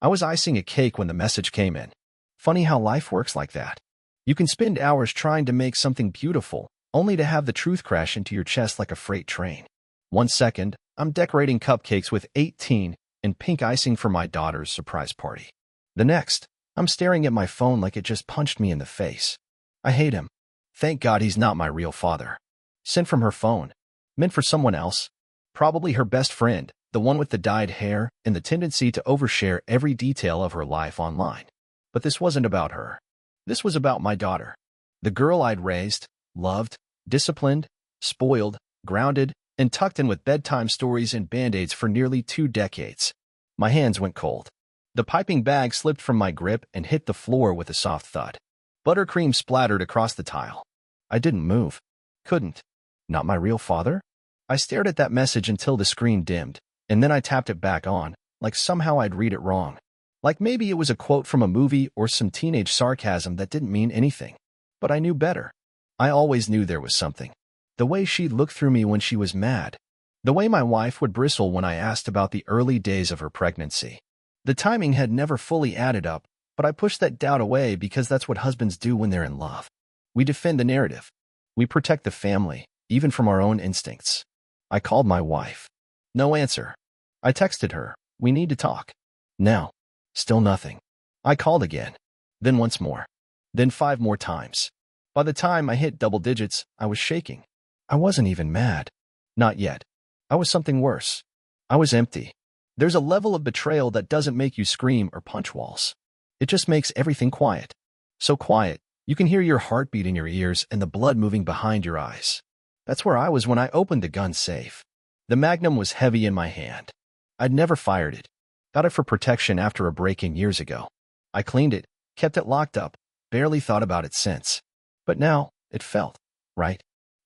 I was icing a cake when the message came in. Funny how life works like that. You can spend hours trying to make something beautiful, only to have the truth crash into your chest like a freight train. 1 second, I'm decorating cupcakes with 18 and pink icing for my daughter's surprise party. The next, I'm staring at my phone like it just punched me in the face. I hate him. Thank God he's not my real father. Sent from her phone. Meant for someone else. Probably her best friend, the one with the dyed hair and the tendency to overshare every detail of her life online. But this wasn't about her. This was about my daughter. The girl I'd raised, loved, disciplined, spoiled, grounded, and tucked in with bedtime stories and band-aids for nearly 2 decades. My hands went cold. The piping bag slipped from my grip and hit the floor with a soft thud. Buttercream splattered across the tile. I didn't move. Couldn't. Not my real father? I stared at that message until the screen dimmed, and then I tapped it back on, like somehow I'd read it wrong. Like maybe it was a quote from a movie or some teenage sarcasm that didn't mean anything. But I knew better. I always knew there was something. The way she'd look through me when she was mad. The way my wife would bristle when I asked about the early days of her pregnancy. The timing had never fully added up, but I pushed that doubt away because that's what husbands do when they're in love. We defend the narrative. We protect the family, even from our own instincts. I called my wife. No answer. I texted her, "We need to talk." Now. Still nothing. I called again. Then once more. Then 5 more times. By the time I hit double digits, I was shaking. I wasn't even mad. Not yet. I was something worse. I was empty. There's a level of betrayal that doesn't make you scream or punch walls. It just makes everything quiet. So quiet, you can hear your heartbeat in your ears and the blood moving behind your eyes. That's where I was when I opened the gun safe. The Magnum was heavy in my hand. I'd never fired it. Got it for protection after a break-in years ago. I cleaned it, kept it locked up, barely thought about it since. But now, it felt right.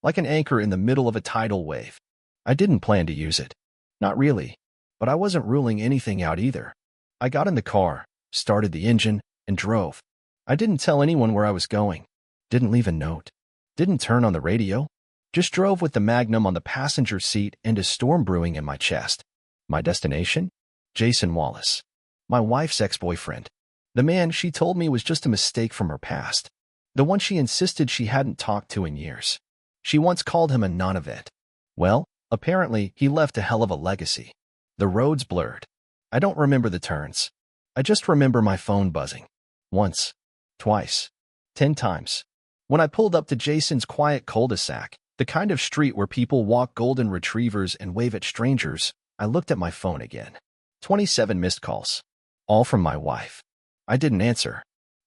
Like an anchor in the middle of a tidal wave. I didn't plan to use it. Not really. But I wasn't ruling anything out either. I got in the car, started the engine, and drove. I didn't tell anyone where I was going. Didn't leave a note. Didn't turn on the radio. Just drove with the Magnum on the passenger seat and a storm brewing in my chest. My destination? Jason Wallace. My wife's ex-boyfriend. The man she told me was just a mistake from her past. The one she insisted she hadn't talked to in years. She once called him a non-event. Well, apparently he left a hell of a legacy. The roads blurred. I don't remember the turns. I just remember my phone buzzing. Once. Twice. 10 times. When I pulled up to Jason's quiet cul-de-sac, the kind of street where people walk golden retrievers and wave at strangers, I looked at my phone again. 27 missed calls. All from my wife. I didn't answer.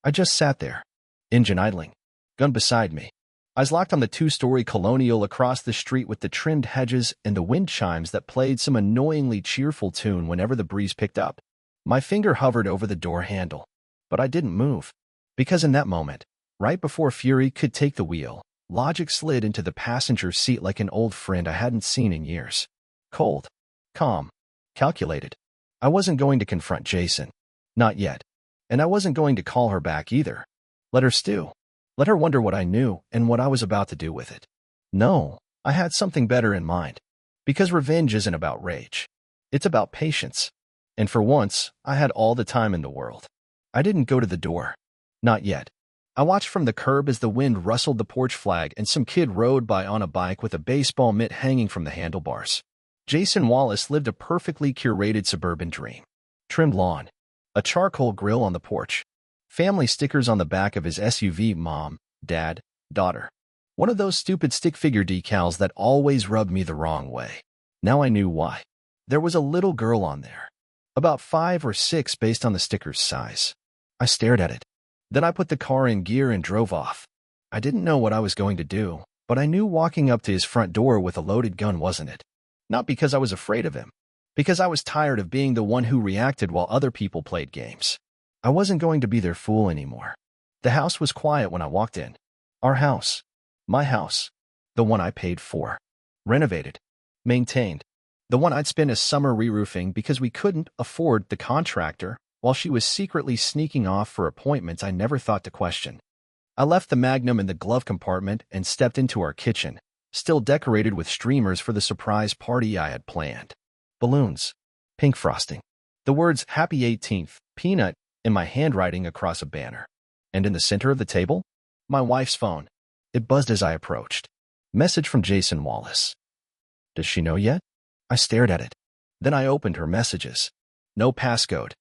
I just sat there. Engine idling. Gun beside me. Eyes locked on the 2-story colonial across the street with the trimmed hedges and the wind chimes that played some annoyingly cheerful tune whenever the breeze picked up. My finger hovered over the door handle. But I didn't move. Because in that moment, right before fury could take the wheel, logic slid into the passenger seat like an old friend I hadn't seen in years. Cold. Calm. Calculated. I wasn't going to confront Jason. Not yet. And I wasn't going to call her back either. Let her stew. Let her wonder what I knew and what I was about to do with it. No, I had something better in mind. Because revenge isn't about rage. It's about patience. And for once, I had all the time in the world. I didn't go to the door. Not yet. I watched from the curb as the wind rustled the porch flag and some kid rode by on a bike with a baseball mitt hanging from the handlebars. Jason Wallace lived a perfectly curated suburban dream. Trimmed lawn. A charcoal grill on the porch. Family stickers on the back of his SUV, mom, dad, daughter. One of those stupid stick figure decals that always rubbed me the wrong way. Now I knew why. There was a little girl on there. About 5 or 6 based on the sticker's size. I stared at it. Then I put the car in gear and drove off. I didn't know what I was going to do, but I knew walking up to his front door with a loaded gun wasn't it. Not because I was afraid of him. Because I was tired of being the one who reacted while other people played games. I wasn't going to be their fool anymore. The house was quiet when I walked in. Our house. My house. The one I paid for. Renovated. Maintained. The one I'd spent a summer re-roofing because we couldn't afford the contractor while she was secretly sneaking off for appointments I never thought to question. I left the Magnum in the glove compartment and stepped into our kitchen, still decorated with streamers for the surprise party I had planned. Balloons. Pink frosting. The words Happy 18th, Peanut, in my handwriting across a banner. And in the center of the table, my wife's phone. It buzzed as I approached. Message from Jason Wallace. Does she know yet? I stared at it. Then I opened her messages. No passcode.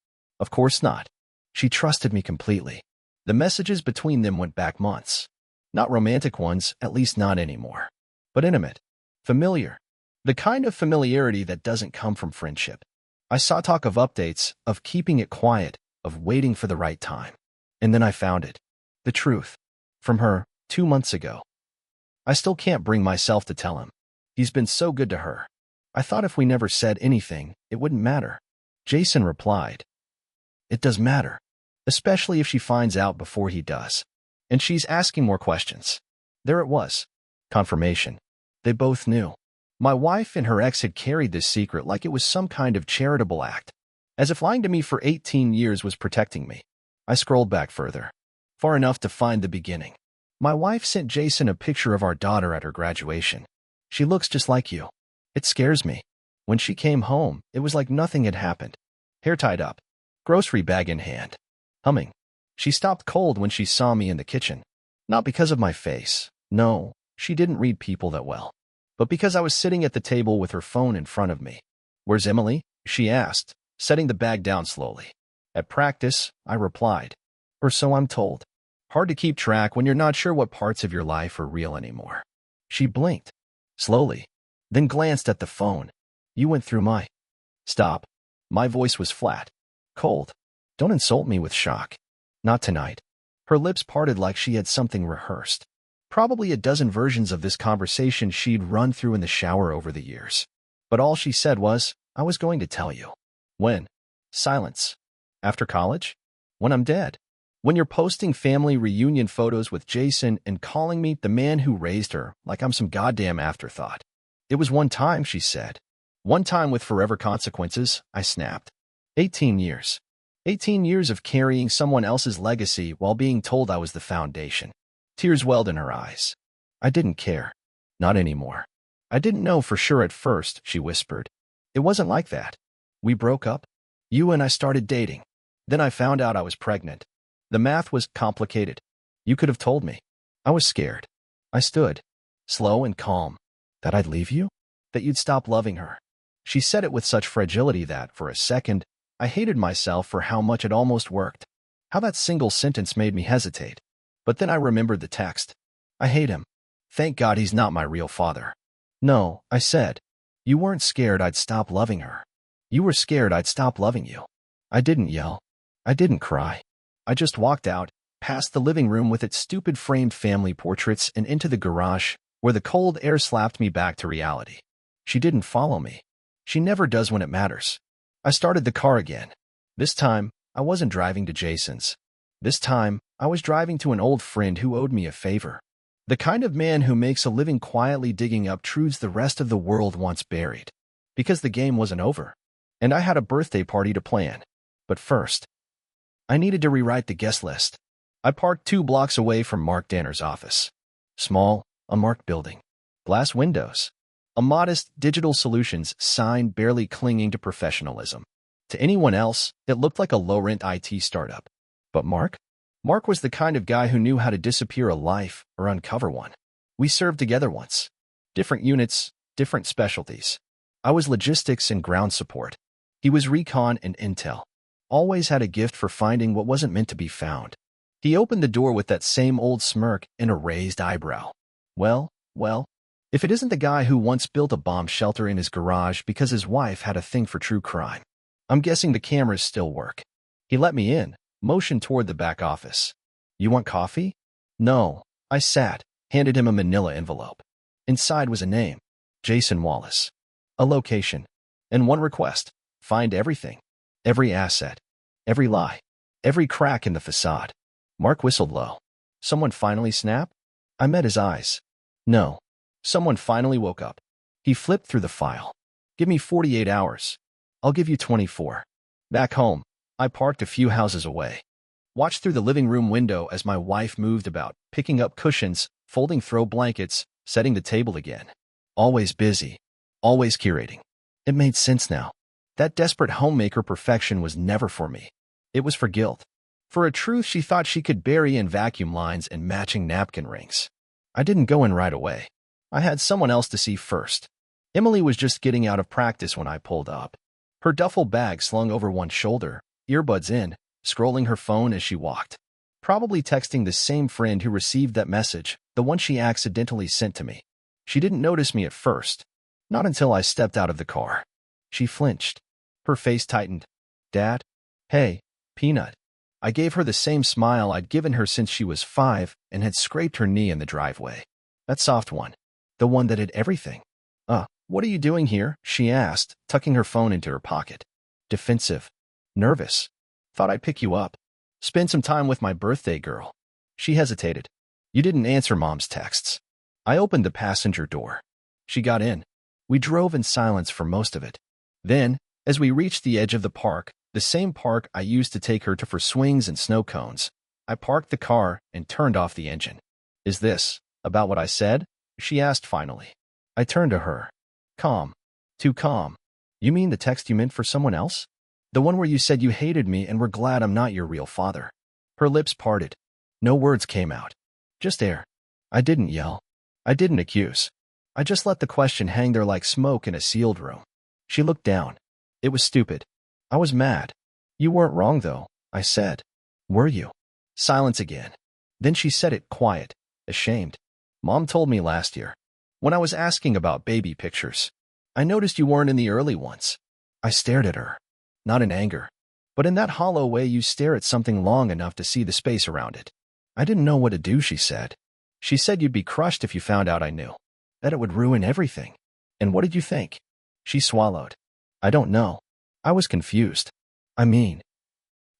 Of course not. She trusted me completely. The messages between them went back months. Not romantic ones, at least not anymore. But intimate. Familiar. The kind of familiarity that doesn't come from friendship. I saw talk of updates, of keeping it quiet, of waiting for the right time. And then I found it. The truth. From her, 2 months ago. I still can't bring myself to tell him. He's been so good to her. I thought if we never said anything, it wouldn't matter. Jason replied. It does matter. Especially if she finds out before he does. And she's asking more questions. There it was. Confirmation. They both knew. My wife and her ex had carried this secret like it was some kind of charitable act. As if lying to me for 18 years was protecting me. I scrolled back further. Far enough to find the beginning. My wife sent Jason a picture of our daughter at her graduation. She looks just like you. It scares me. When she came home, it was like nothing had happened. Hair tied up. Grocery bag in hand. Humming. She stopped cold when she saw me in the kitchen. Not because of my face. No, she didn't read people that well. But because I was sitting at the table with her phone in front of me. Where's Emily? She asked, setting the bag down slowly. At practice, I replied. Or so I'm told. Hard to keep track when you're not sure what parts of your life are real anymore. She blinked. Slowly. Then glanced at the phone. You went through my... Stop. My voice was flat. Cold. Don't insult me with shock. Not tonight. Her lips parted like she had something rehearsed. Probably a dozen versions of this conversation she'd run through in the shower over the years. But all she said was, I was going to tell you. When? Silence. After college? When I'm dead. When you're posting family reunion photos with Jason and calling me the man who raised her like I'm some goddamn afterthought. It was one time, she said. One time with forever consequences, I snapped. 18 years. 18 years of carrying someone else's legacy while being told I was the foundation. Tears welled in her eyes. I didn't care. Not anymore. I didn't know for sure at first, she whispered. It wasn't like that. We broke up. You and I started dating. Then I found out I was pregnant. The math was complicated. You could have told me. I was scared. I stood, slow and calm. That I'd leave you? That you'd stop loving her. She said it with such fragility that, for a second, I hated myself for how much it almost worked. How that single sentence made me hesitate. But then I remembered the text. I hate him. Thank God he's not my real father. No, I said. You weren't scared I'd stop loving her. You were scared I'd stop loving you. I didn't yell. I didn't cry. I just walked out, past the living room with its stupid framed family portraits and into the garage, where the cold air slapped me back to reality. She didn't follow me. She never does when it matters. I started the car again. This time, I wasn't driving to Jason's. This time, I was driving to an old friend who owed me a favor. The kind of man who makes a living quietly digging up truths the rest of the world wants buried. Because the game wasn't over. And I had a birthday party to plan. But first, I needed to rewrite the guest list. I parked 2 blocks away from Mark Danner's office. Small, unmarked building. Glass windows. A modest digital solutions sign barely clinging to professionalism. To anyone else, it looked like a low-rent IT startup. But Mark? Mark was the kind of guy who knew how to disappear a life or uncover one. We served together once. Different units, different specialties. I was logistics and ground support. He was recon and intel. Always had a gift for finding what wasn't meant to be found. He opened the door with that same old smirk and a raised eyebrow. Well, if it isn't the guy who once built a bomb shelter in his garage because his wife had a thing for true crime. I'm guessing the cameras still work. He let me in, motioned toward the back office. You want coffee? No. I sat, handed him a manila envelope. Inside was a name. Jason Wallace. A location. And one request. Find everything. Every asset. Every lie. Every crack in the facade. Mark whistled low. Someone finally snapped? I met his eyes. No. Someone finally woke up. He flipped through the file. Give me 48 hours. I'll give you 24. Back home, I parked a few houses away. Watched through the living room window as my wife moved about, picking up cushions, folding throw blankets, setting the table again. Always busy. Always curating. It made sense now. That desperate homemaker perfection was never for me. It was for guilt. For a truth she thought she could bury in vacuum lines and matching napkin rings. I didn't go in right away. I had someone else to see first. Emily was just getting out of practice when I pulled up. Her duffel bag slung over one shoulder, earbuds in, scrolling her phone as she walked. Probably texting the same friend who received that message, the one she accidentally sent to me. She didn't notice me at first. Not until I stepped out of the car. She flinched. Her face tightened. Dad? Hey, Peanut. I gave her the same smile I'd given her since she was 5 and had scraped her knee in the driveway. That soft one. The one that had everything. What are you doing here? She asked, tucking her phone into her pocket. Defensive. Nervous. Thought I'd pick you up. Spend some time with my birthday girl. She hesitated. You didn't answer Mom's texts. I opened the passenger door. She got in. We drove in silence for most of it. Then, as we reached the edge of the park, the same park I used to take her to for swings and snow cones, I parked the car and turned off the engine. Is this about what I said? She asked finally. I turned to her. Calm. Too calm. You mean the text you meant for someone else? The one where you said you hated me and were glad I'm not your real father. Her lips parted. No words came out. Just air. I didn't yell. I didn't accuse. I just let the question hang there like smoke in a sealed room. She looked down. It was stupid. I was mad. You weren't wrong, though, I said. Were you? Silence again. Then she said it quiet, ashamed. Mom told me last year, when I was asking about baby pictures. I noticed you weren't in the early ones. I stared at her. Not in anger, but in that hollow way you stare at something long enough to see the space around it. I didn't know what to do, she said. She said you'd be crushed if you found out I knew. That it would ruin everything. And what did you think? She swallowed. I don't know. I was confused. I mean,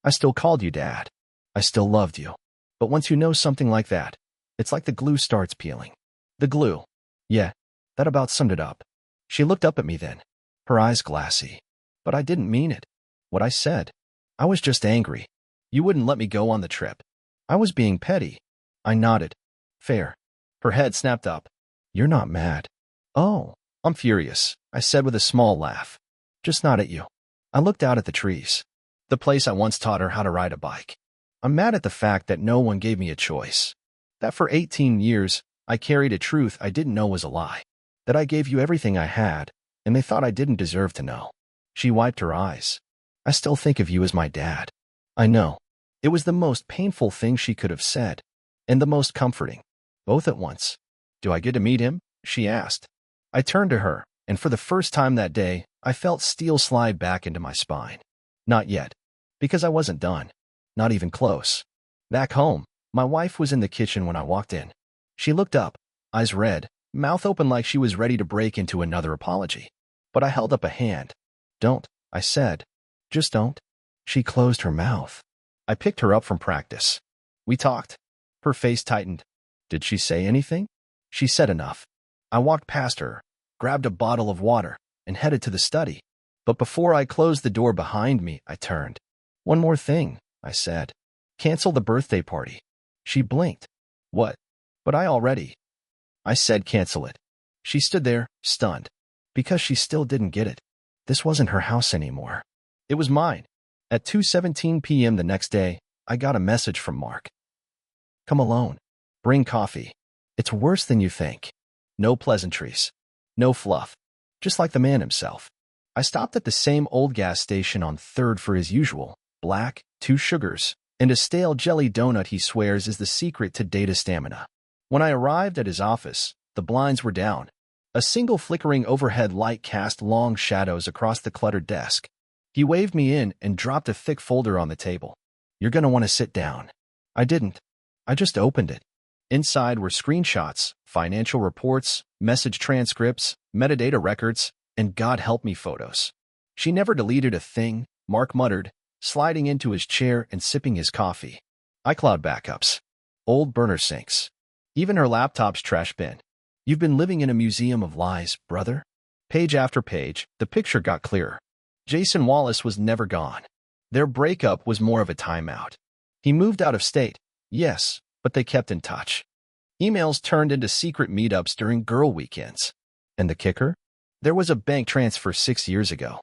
I still called you Dad. I still loved you. But once you know something like that, it's like the glue starts peeling. The glue. Yeah, that about summed it up. She looked up at me then, her eyes glassy. But I didn't mean it. What I said. I was just angry. You wouldn't let me go on the trip. I was being petty. I nodded. Fair. Her head snapped up. You're not mad. Oh, I'm furious, I said with a small laugh. Just not at you. I looked out at the trees. The place I once taught her how to ride a bike. I'm mad at the fact that no one gave me a choice. That for 18 years, I carried a truth I didn't know was a lie. That I gave you everything I had, and they thought I didn't deserve to know. She wiped her eyes. I still think of you as my dad. I know. It was the most painful thing she could have said, and the most comforting, both at once. Do I get to meet him? She asked. I turned to her, and for the first time that day, I felt steel slide back into my spine. Not yet, because I wasn't done. Not even close. Back home, my wife was in the kitchen when I walked in. She looked up, eyes red, mouth open like she was ready to break into another apology. But I held up a hand. Don't, I said. Just don't. She closed her mouth. I picked her up from practice. We talked. Her face tightened. Did she say anything? She said enough. I walked past her, grabbed a bottle of water, and headed to the study. But before I closed the door behind me, I turned. One more thing, I said. Cancel the birthday party. She blinked. What? But I said cancel it. She stood there, stunned. Because she still didn't get it. This wasn't her house anymore. It was mine. At 2:17 p.m. the next day, I got a message from Mark. Come alone. Bring coffee. It's worse than you think. No pleasantries. No fluff. Just like the man himself. I stopped at the same old gas station on 3rd for his usual, black, 2 sugars, and a stale jelly donut he swears is the secret to data stamina. When I arrived at his office, the blinds were down. A single flickering overhead light cast long shadows across the cluttered desk. He waved me in and dropped a thick folder on the table. You're gonna want to sit down. I didn't. I just opened it. Inside were screenshots, financial reports, message transcripts, metadata records, and God help me photos. She never deleted a thing, Mark muttered, sliding into his chair and sipping his coffee. iCloud backups. Old burner sinks. Even her laptop's trash bin. You've been living in a museum of lies, brother. Page after page, the picture got clearer. Jason Wallace was never gone. Their breakup was more of a timeout. He moved out of state, yes, but they kept in touch. Emails turned into secret meetups during girl weekends. And the kicker? There was a bank transfer 6 years ago.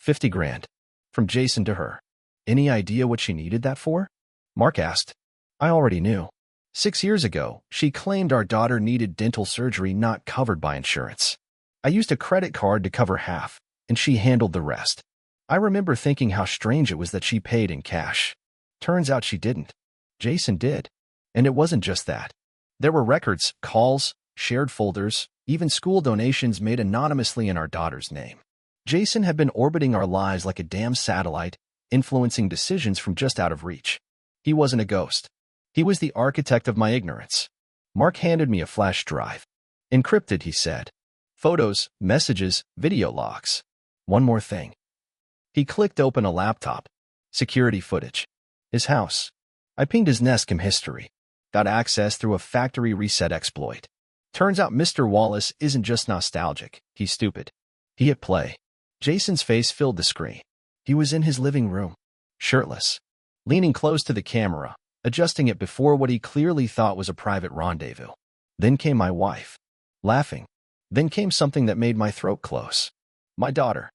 50 grand. From Jason to her. Any idea what she needed that for? Mark asked. I already knew. 6 years ago, she claimed our daughter needed dental surgery not covered by insurance. I used a credit card to cover half, and she handled the rest. I remember thinking how strange it was that she paid in cash. Turns out she didn't. Jason did. And it wasn't just that. There were records, calls, shared folders, even school donations made anonymously in our daughter's name. Jason had been orbiting our lives like a damn satellite, influencing decisions from just out of reach. He wasn't a ghost. He was the architect of my ignorance. Mark handed me a flash drive. Encrypted, he said. Photos, messages, video logs. One more thing. He clicked open a laptop. Security footage. His house. I pinged his Nestcom history. Got access through a factory reset exploit. Turns out Mr. Wallace isn't just nostalgic, he's stupid. He hit play. Jason's face filled the screen. He was in his living room, shirtless, leaning close to the camera, adjusting it before what he clearly thought was a private rendezvous. Then came my wife, laughing. Then came something that made my throat close. My daughter,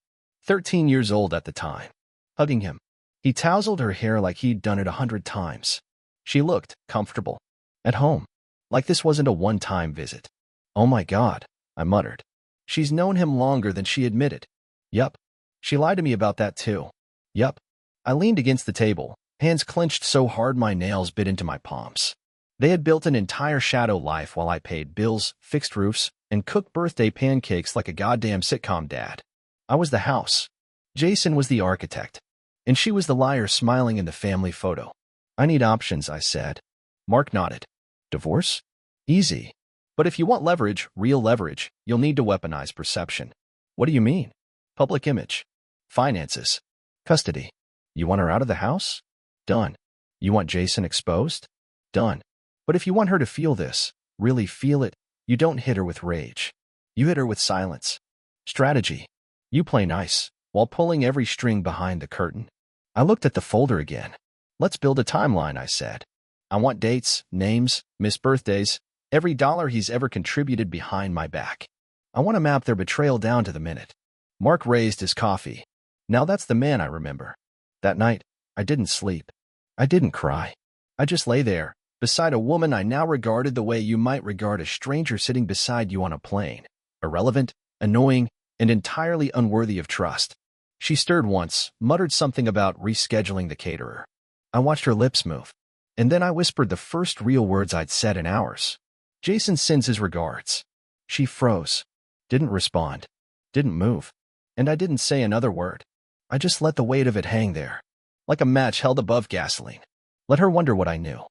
13 years old at the time, hugging him. He tousled her hair like he'd done it 100 times. She looked comfortable, at home, like this wasn't a one-time visit. Oh my God, I muttered. She's known him longer than she admitted. Yup. She lied to me about that too. Yup. I leaned against the table, hands clenched so hard my nails bit into my palms. They had built an entire shadow life while I paid bills, fixed roofs, and cooked birthday pancakes like a goddamn sitcom dad. I was the house. Jason was the architect. And she was the liar smiling in the family photo. I need options, I said. Mark nodded. Divorce? Easy. But if you want leverage, real leverage, you'll need to weaponize perception. What do you mean? Public image. Finances. Custody. You want her out of the house? Done. You want Jason exposed? Done. But if you want her to feel this, really feel it, you don't hit her with rage. You hit her with silence. Strategy. You play nice, while pulling every string behind the curtain. I looked at the folder again. Let's build a timeline, I said. I want dates, names, missed birthdays, every dollar he's ever contributed behind my back. I want to map their betrayal down to the minute. Mark raised his coffee. Now that's the man I remember. That night, I didn't sleep. I didn't cry. I just lay there, beside a woman I now regarded the way you might regard a stranger sitting beside you on a plane. Irrelevant, annoying, and entirely unworthy of trust. She stirred once, muttered something about rescheduling the caterer. I watched her lips move. And then I whispered the first real words I'd said in hours. Jason sends his regards. She froze. Didn't respond. Didn't move. And I didn't say another word. I just let the weight of it hang there, like a match held above gasoline. Let her wonder what I knew.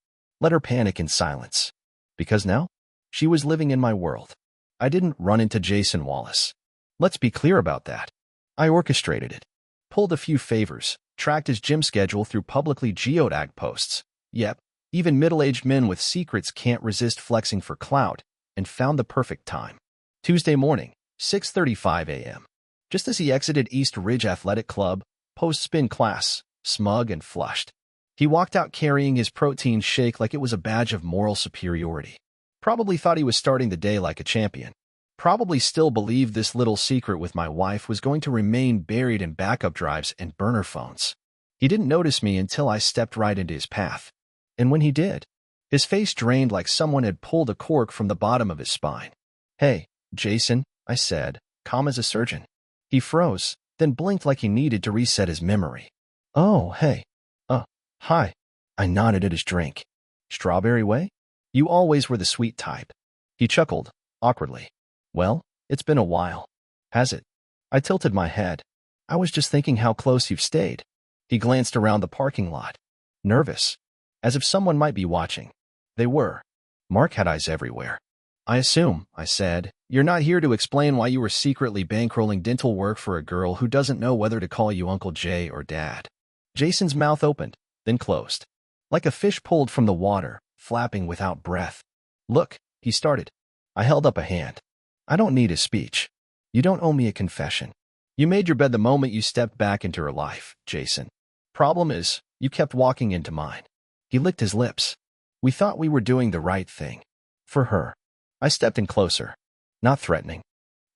Let her panic in silence. Because now, she was living in my world. I didn't run into Jason Wallace. Let's be clear about that. I orchestrated it. Pulled a few favors, tracked his gym schedule through publicly geotagged posts. Yep, even middle-aged men with secrets can't resist flexing for clout, and found the perfect time. Tuesday morning, 6:35 a.m. Just as he exited East Ridge Athletic Club, post-spin class, smug and flushed. He walked out carrying his protein shake like it was a badge of moral superiority. Probably thought he was starting the day like a champion. Probably still believed this little secret with my wife was going to remain buried in backup drives and burner phones. He didn't notice me until I stepped right into his path. And when he did, his face drained like someone had pulled a cork from the bottom of his spine. Hey, Jason, I said, calm as a surgeon. He froze, then blinked like he needed to reset his memory. Oh, hey. Hi. I nodded at his drink. Strawberry way? You always were the sweet type. He chuckled, awkwardly. Well, it's been a while. Has it? I tilted my head. I was just thinking how close you've stayed. He glanced around the parking lot. Nervous. As if someone might be watching. They were. Mark had eyes everywhere. I assume, I said, you're not here to explain why you were secretly bankrolling dental work for a girl who doesn't know whether to call you Uncle Jay or Dad. Jason's mouth opened, then closed. Like a fish pulled from the water, flapping without breath. Look, he started. I held up a hand. I don't need a speech. You don't owe me a confession. You made your bed the moment you stepped back into her life, Jason. Problem is, you kept walking into mine. He licked his lips. We thought we were doing the right thing. For her. I stepped in closer. Not threatening.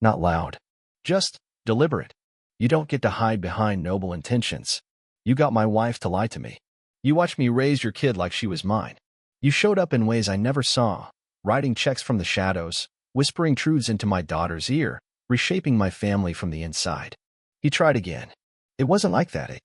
Not loud. Just deliberate. You don't get to hide behind noble intentions. You got my wife to lie to me. You watched me raise your kid like she was mine. You showed up in ways I never saw, writing checks from the shadows, whispering truths into my daughter's ear, reshaping my family from the inside. He tried again. It wasn't like that,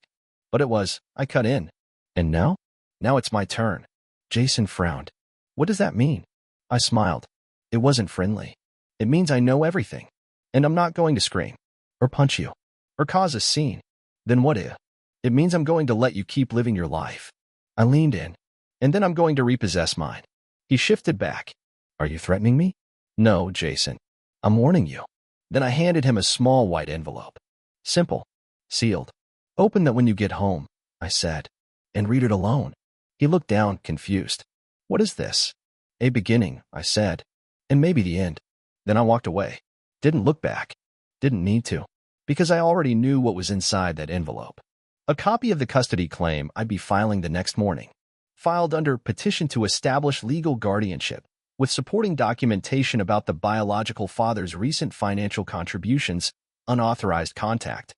but it was. I cut in. And now? Now it's my turn. Jason frowned. What does that mean? I smiled. It wasn't friendly. It means I know everything. And I'm not going to scream. Or punch you. Or cause a scene. Then what if? It means I'm going to let you keep living your life. I leaned in. And then I'm going to repossess mine. He shifted back. Are you threatening me? No, Jason. I'm warning you. Then I handed him a small white envelope. Simple. Sealed. Open that when you get home, I said. And read it alone. He looked down, confused. What is this? A beginning, I said. And maybe the end. Then I walked away. Didn't look back. Didn't need to. Because I already knew what was inside that envelope. A copy of the custody claim I'd be filing the next morning. Filed under petition to establish legal guardianship, with supporting documentation about the biological father's recent financial contributions, unauthorized contact,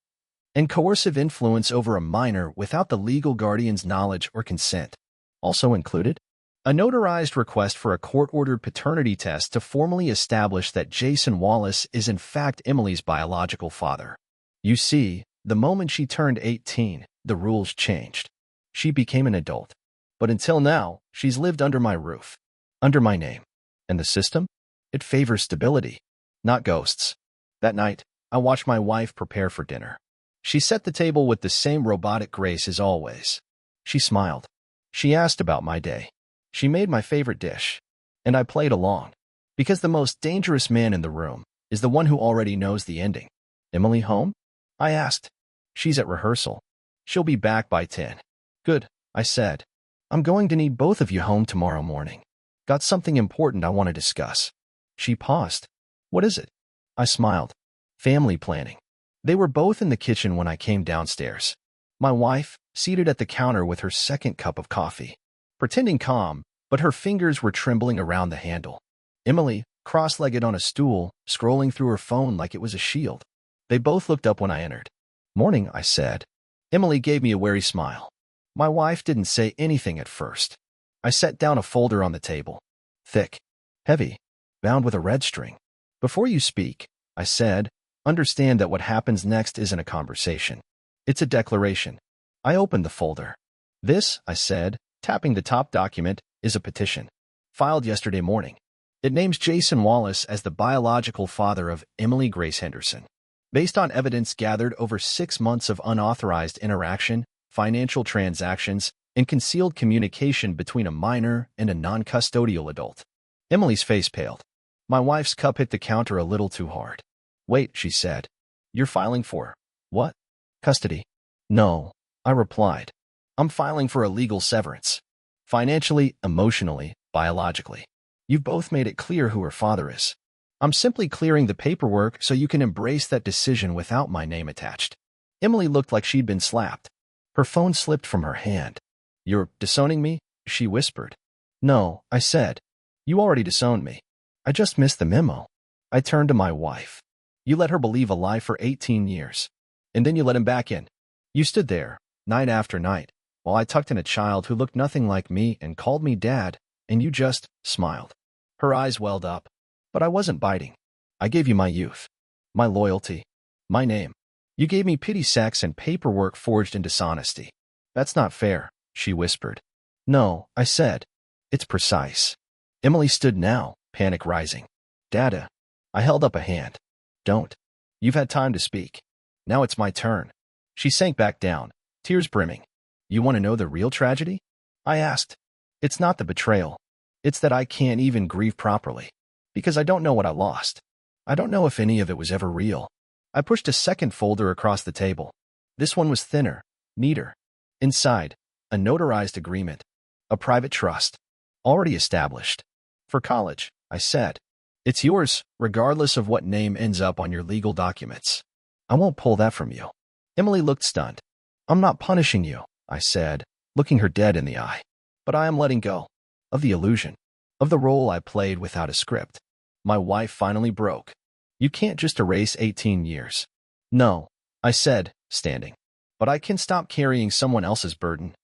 and coercive influence over a minor without the legal guardian's knowledge or consent. Also included, a notarized request for a court-ordered paternity test to formally establish that Jason Wallace is in fact Emily's biological father. You see, the moment she turned 18, the rules changed. She became an adult. But until now, she's lived under my roof, under my name. And the system? It favors stability, not ghosts. That night, I watched my wife prepare for dinner. She set the table with the same robotic grace as always. She smiled. She asked about my day. She made my favorite dish. And I played along. Because the most dangerous man in the room is the one who already knows the ending. Emily home? I asked. She's at rehearsal. She'll be back by 10. Good, I said. I'm going to need both of you home tomorrow morning. Got something important I want to discuss. She paused. What is it? I smiled. Family planning. They were both in the kitchen when I came downstairs. My wife, seated at the counter with her second cup of coffee, pretending calm, but her fingers were trembling around the handle. Emily, cross-legged on a stool, scrolling through her phone like it was a shield. They both looked up when I entered. Morning, I said. Emily gave me a wary smile. My wife didn't say anything at first. I set down a folder on the table. Thick, heavy, bound with a red string. Before you speak, I said, understand that what happens next isn't a conversation. It's a declaration. I opened the folder. This, I said, tapping the top document, is a petition. Filed yesterday morning. It names Jason Wallace as the biological father of Emily Grace Henderson. Based on evidence gathered over 6 months of unauthorized interaction, financial transactions, and concealed communication between a minor and a non-custodial adult. Emily's face paled. My wife's cup hit the counter a little too hard. Wait, she said. You're filing for what? Custody. No, I replied. I'm filing for a legal severance. Financially, emotionally, biologically. You've both made it clear who her father is. I'm simply clearing the paperwork so you can embrace that decision without my name attached. Emily looked like she'd been slapped. Her phone slipped from her hand. You're disowning me? She whispered. No, I said. You already disowned me. I just missed the memo. I turned to my wife. You let her believe a lie for 18 years. And then you let him back in. You stood there, night after night, while I tucked in a child who looked nothing like me and called me dad, and you just smiled. Her eyes welled up. But I wasn't biting. I gave you my youth, my loyalty, my name. You gave me pity sacks and paperwork forged in dishonesty. That's not fair, she whispered. No, I said. It's precise. Emily stood now, panic rising. Dada. I held up a hand. Don't. You've had time to speak. Now it's my turn. She sank back down, tears brimming. You want to know the real tragedy? I asked. It's not the betrayal. It's that I can't even grieve properly. Because I don't know what I lost. I don't know if any of it was ever real. I pushed a second folder across the table. This one was thinner, neater. Inside, a notarized agreement. A private trust. Already established. For college, I said. It's yours, regardless of what name ends up on your legal documents. I won't pull that from you. Emily looked stunned. I'm not punishing you, I said, looking her dead in the eye. But I am letting go. Of the illusion. Of the role I played without a script. My wife finally broke. You can't just erase 18 years. No, I said, standing. But I can stop carrying someone else's burden.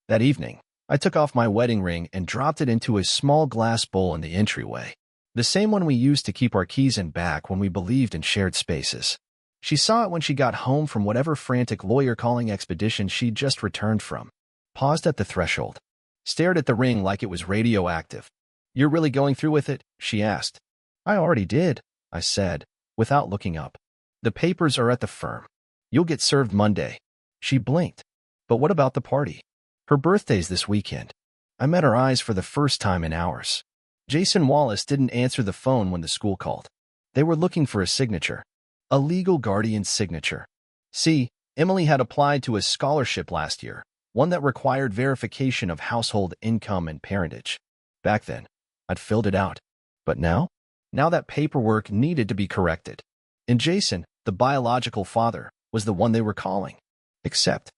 That evening, I took off my wedding ring and dropped it into a small glass bowl in the entryway. The same one we used to keep our keys in back when we believed in shared spaces. She saw it when she got home from whatever frantic lawyer-calling expedition she'd just returned from. Paused at the threshold. Stared at the ring like it was radioactive. "You're really going through with it?" she asked. "I already did," I said, without looking up. "The papers are at the firm. You'll get served Monday." She blinked. "But what about the party?" "Her birthday's this weekend." I met her eyes for the first time in hours. Jason Wallace didn't answer the phone when the school called. They were looking for a signature. A legal guardian's signature. See, Emily had applied to a scholarship last year, one that required verification of household income and parentage. Back then, I'd filled it out. But now? Now that paperwork needed to be corrected. And Jason, the biological father, was the one they were calling. Except,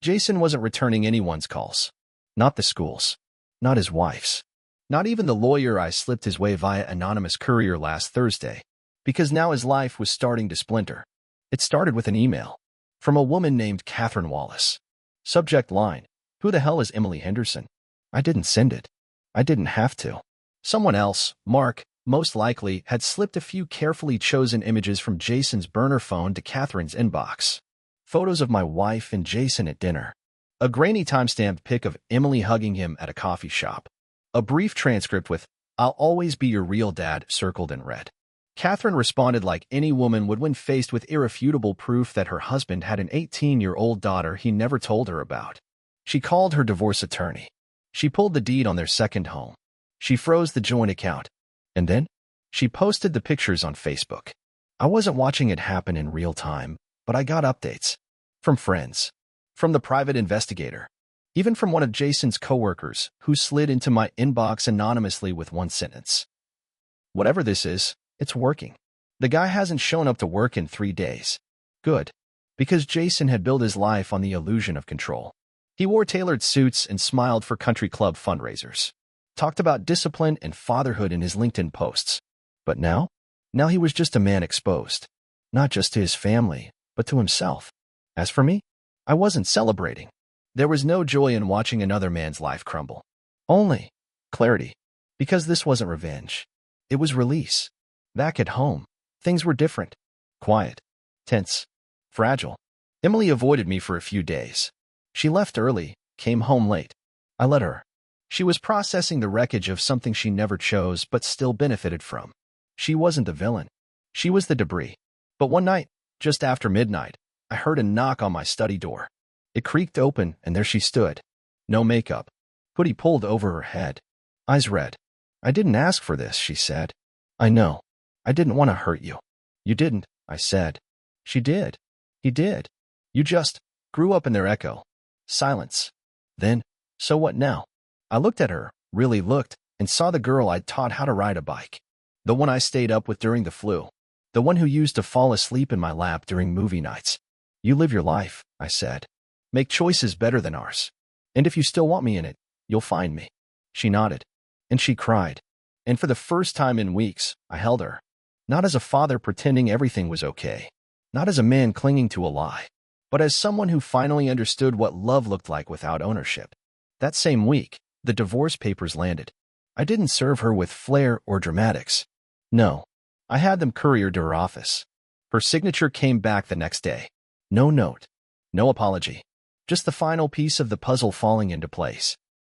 Jason wasn't returning anyone's calls. Not the school's. Not his wife's. Not even the lawyer I slipped his way via anonymous courier last Thursday. Because now his life was starting to splinter. It started with an email. From a woman named Catherine Wallace. Subject line, "Who the hell is Emily Henderson?" I didn't send it. I didn't have to. Someone else, Mark, most likely, had slipped a few carefully chosen images from Jason's burner phone to Catherine's inbox. Photos of my wife and Jason at dinner. A grainy time-stamped pic of Emily hugging him at a coffee shop. A brief transcript with, "I'll always be your real dad," circled in red. Catherine responded like any woman would when faced with irrefutable proof that her husband had an 18-year-old daughter he never told her about. She called her divorce attorney. She pulled the deed on their second home. She froze the joint account. And then, she posted the pictures on Facebook. I wasn't watching it happen in real time, but I got updates. From friends. From the private investigator. Even from one of Jason's coworkers, who slid into my inbox anonymously with one sentence. "Whatever this is, it's working. The guy hasn't shown up to work in 3 days." Good. Because Jason had built his life on the illusion of control. He wore tailored suits and smiled for country club fundraisers. Talked about discipline and fatherhood in his LinkedIn posts. But now? Now he was just a man exposed. Not just to his family, but to himself. As for me, I wasn't celebrating. There was no joy in watching another man's life crumble. Only clarity. Because this wasn't revenge. It was release. Back at home, things were different. Quiet. Tense. Fragile. Emily avoided me for a few days. She left early, came home late. I let her. She was processing the wreckage of something she never chose but still benefited from. She wasn't the villain. She was the debris. But one night, just after midnight, I heard a knock on my study door. It creaked open, and there she stood. No makeup. Hoodie pulled over her head. Eyes red. "I didn't ask for this," she said. "I know. I didn't want to hurt you." "You didn't," I said. "She did. He did. You just grew up in their echo." Silence. Then, "So what now?" I looked at her, really looked, and saw the girl I'd taught how to ride a bike. The one I stayed up with during the flu. The one who used to fall asleep in my lap during movie nights. "You live your life," I said. "Make choices better than ours. And if you still want me in it, you'll find me." She nodded. And she cried. And for the first time in weeks, I held her. Not as a father pretending everything was okay. Not as a man clinging to a lie. But as someone who finally understood what love looked like without ownership. That same week, the divorce papers landed. I didn't serve her with flair or dramatics. No. I had them couriered to her office. Her signature came back the next day. No note. No apology. Just the final piece of the puzzle falling into place.